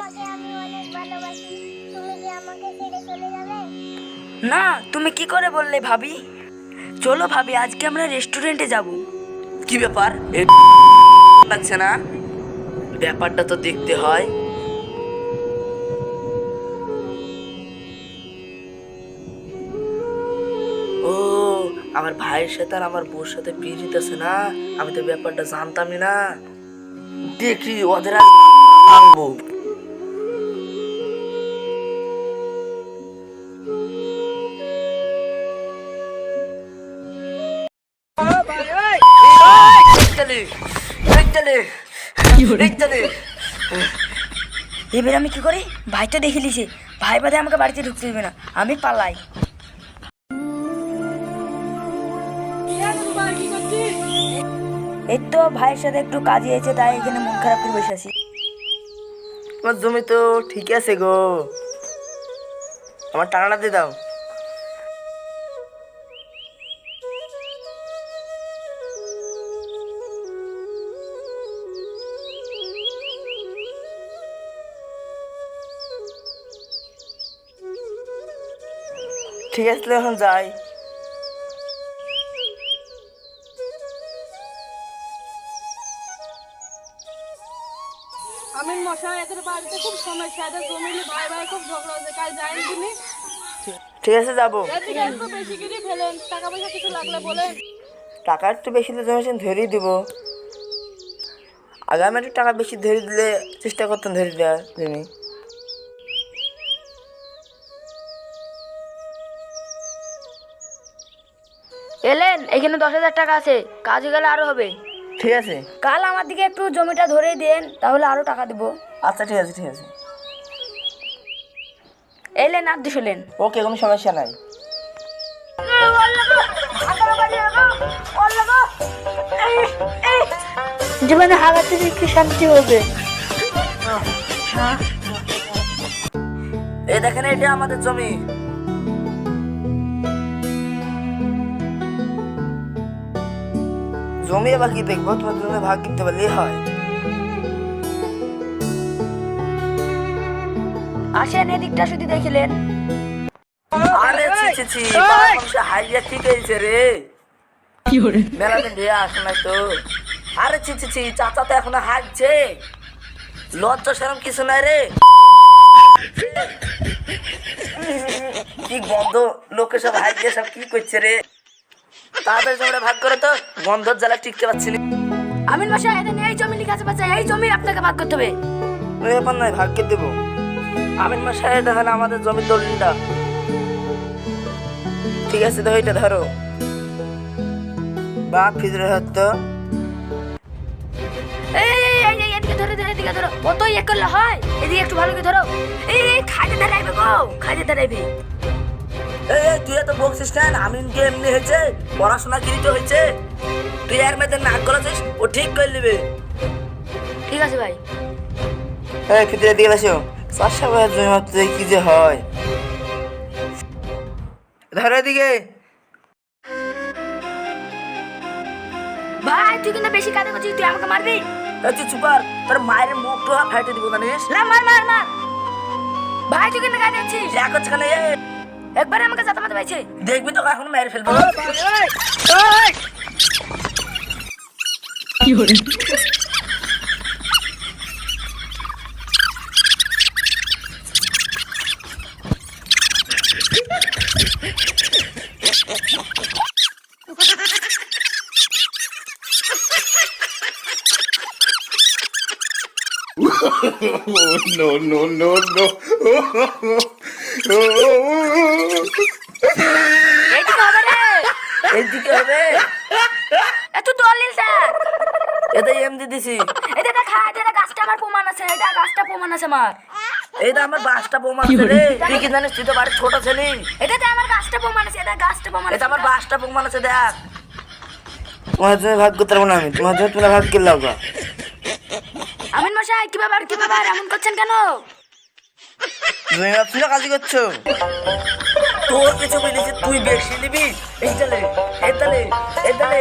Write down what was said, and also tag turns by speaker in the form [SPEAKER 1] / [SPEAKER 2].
[SPEAKER 1] তোমাকে আমি অনেক ভালোবাসি, তুমি কি আমাকে ছেড়ে চলে যাবে?
[SPEAKER 2] না, তুমি কি করে বললে ভাবি? চলো ভাবি, আজকে আমরা রেস্টুরেন্টে যাব।
[SPEAKER 3] কি ব্যাপার? লাগছে না, ব্যাপারটা তো দেখতে হয়। ও, আমার ভাইয়ের সাথে আর আমার বউর সাথে বিয়ে দিতেছে না, আমি তো ব্যাপারটা জানতামই না। দেখি ওদের আজ ভাঙবো।
[SPEAKER 2] এবার আমি কি করি? ভাই তো দেখে লিছে, ভাই বাদে আমাকে বাড়িতে ঢুকতে দেবে না, আমি পালাই। এই তো ভাইয়ের সাথে একটু কাজে হয়েছে, তাই এখানে মন খারাপ করে বসে আছি।
[SPEAKER 3] তোমার জমি তো ঠিক আছে গো, আমার টাকাটা দিয়ে দাও। ঠিক আছে, এখন যাই।
[SPEAKER 4] আমিন মশাই, এদের বাড়িতে খুব সমস্যা, এদের জমি নিয়ে ভাই ভাই খুব ঝগড়া হচ্ছে, কাল যাই তিনি।
[SPEAKER 3] ঠিক আছে, যাবো।
[SPEAKER 4] এদিকে একটু বেশি করে ফেলেন, টাকা পয়সা কিছু লাগলে বলেন।
[SPEAKER 3] টাকা একটু বেশি দিলে জমি ধরিয়ে দিব। আগামী একটু টাকা বেশি ধরে দিলে চেষ্টা করতাম ধরে দেওয়ার জমি।
[SPEAKER 2] এলেন, এখানে 10,000 টাকা আছে, কাজ হয়ে গেলে আরো হবে।
[SPEAKER 3] ঠিক আছে।
[SPEAKER 2] কাল আমার দিকে একটু জমিটা ধরে দেন, তাহলে আরো টাকা দেবো।
[SPEAKER 3] আচ্ছা, ঠিক আছে, ঠিক আছে।
[SPEAKER 2] এলেন, আর 200 লেন।
[SPEAKER 3] ওকে, কোনো সমস্যা নাই।
[SPEAKER 2] জীবনে হারাতে একটু শান্তি হবে।
[SPEAKER 3] এই দেখেন, এটা আমাদের জমি। জমি আবার কি দেখবো, তোমার জমি ভাগ কিনতে পারলেই হয়।
[SPEAKER 2] আসেন, এদিকটা শুধু দেখিলেন।
[SPEAKER 3] আরে ছি ছি ছি, বাবা মানুষে হাইয়া ঠিক হয়েছে রে। মেলা দিন বিয়ে আসে নাই তো। আরে ছি ছি ছি, চাচা তো এখনো হাঁটছে, লজ্জা সেরম কিছু নাই রে। কি গন্ধ, লোকের সব হাইয়া সব কি করছে রে। তাড়াতাড়ি জমিটা ভাগ করে তো, গন্ধর জ্বালা টিকতে পারছি না।
[SPEAKER 2] আমিন মশাই, এদের এই জমি লিখা আছে, বাচ্চা এই জমি আপনাকে ভাগ করতে হবে।
[SPEAKER 3] ওই ব্যাপার নাই, ভাগ্যে দেবো। আমিন মশাই, দেখেন আমাদের জমির দলিলটা। ঠিক আছে, তো এইটা ধরো। বাপ ফিজরে হতো।
[SPEAKER 2] এদিকে ধরো, এদিকে ধরো, অতই এক করলে হয়, এদিকে একটু ভালো করে ধরো। এই খাইতে দাঁড়াইবে গো, খাইতে দাঁড়াইবে।
[SPEAKER 3] তুই এত বকছিস কেন? আমিনকে এমনি হয়েছে, পড়াশোনা কিরিত হয়েছে, তুই এর মেয়েদের নাক গলাছিস, ও ঠিক করে নেবে।
[SPEAKER 2] ঠিক আছে ভাই।
[SPEAKER 3] ফিজরে দিয়ে বসো। 400 টাকার জমি মাপতে কি যে হয়। ধরো এদিকে।
[SPEAKER 2] ভাই, তুই কিন্তু বেশি কাজে করছিস, তুই আমাকে মারবি।
[SPEAKER 3] তুই চুপার, তোর মায়ের মুখটা ফাইটে দিব জানিস।
[SPEAKER 2] না, মার মার মার। ভাই, তুই কিন্তু কাজে করছিস।
[SPEAKER 3] যা করছে কেন?
[SPEAKER 2] একবারে আমাকে জাতা মারতে পাইছে।
[SPEAKER 3] দেখবি তো এখন মেরে ফেলবো।
[SPEAKER 5] No, no, no, no.
[SPEAKER 2] এইদিকে হবে রে,
[SPEAKER 3] এইদিকে হবে।
[SPEAKER 2] একটু দলিল দেখ।
[SPEAKER 3] এটা এমনি দিছি।
[SPEAKER 2] এটা দেখা, এটা গাছটা আমার প্রমাণ আছে, এটা গাছটা প্রমাণ আছে আমার।
[SPEAKER 3] এইটা আমার বাসটা প্রমাণ আছে রে। তুই কি জানিস, তুই তো বাড়ির ছোট ছেলে।
[SPEAKER 2] এটাতে আমার গাছটা প্রমাণ আছে, এটা গাছটা প্রমাণ
[SPEAKER 3] এটা
[SPEAKER 2] আছে।
[SPEAKER 3] আমার বাসটা প্রমাণ আছে, দেখ। তোমার জন্য ভাগ করতে পারবো না আমি, তোমার জন্য তোমরা ভাগ করলে হবে।
[SPEAKER 2] আমিন মশাই, কি ব্যাপার, কি ব্যাপার, এমন করছেন কেন?
[SPEAKER 3] তুমি ভাবছিল কাজই করছো, তোর কিছু বলেছি, তুই বেশি নিবি। এই তালে, এই তালে, এই তালে।